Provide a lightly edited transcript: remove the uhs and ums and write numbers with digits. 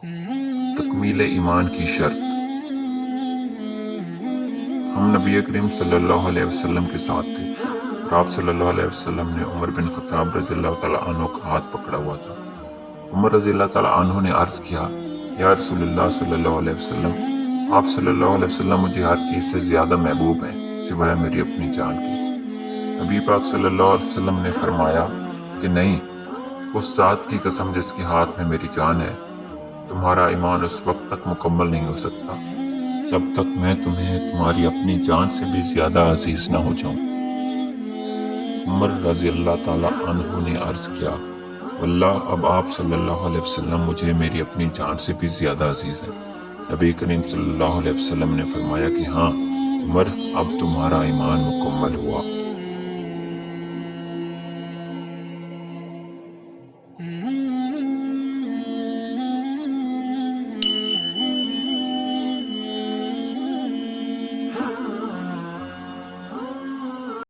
تکمیل ایمان کی شرط۔ ہم نبی کریم صلی اللہ علیہ وسلم کے ساتھ تھے اور آپ صلی اللہ علیہ وسلم نے عمر بن خطاب رضی اللہ تعالیٰ عنہ کا ہاتھ پکڑا ہوا تھا۔ عمر رضی اللہ تعالیٰ عنہ نے عرض کیا، یا رسول اللہ صلی اللہ علیہ وسلم، آپ صلی اللہ علیہ وسلم مجھے ہر چیز سے زیادہ محبوب ہیں سوائے میری اپنی جان کی۔ نبی پاک صلی اللہ علیہ وسلم نے فرمایا کہ نہیں، اس ذات کی قسم جس کے ہاتھ میں میری جان ہے، تمہارا ایمان اس وقت تک مکمل نہیں ہو سکتا جب تک میں تمہیں تمہاری اپنی جان سے بھی زیادہ عزیز نہ ہو جاؤں۔ عمر رضی اللہ تعالیٰ عنہ نے عرض کیا، واللہ اب آپ صلی اللہ علیہ وسلم مجھے میری اپنی جان سے بھی زیادہ عزیز ہے۔ نبی کریم صلی اللہ علیہ وسلم نے فرمایا کہ ہاں عمر، اب تمہارا ایمان مکمل ہوا۔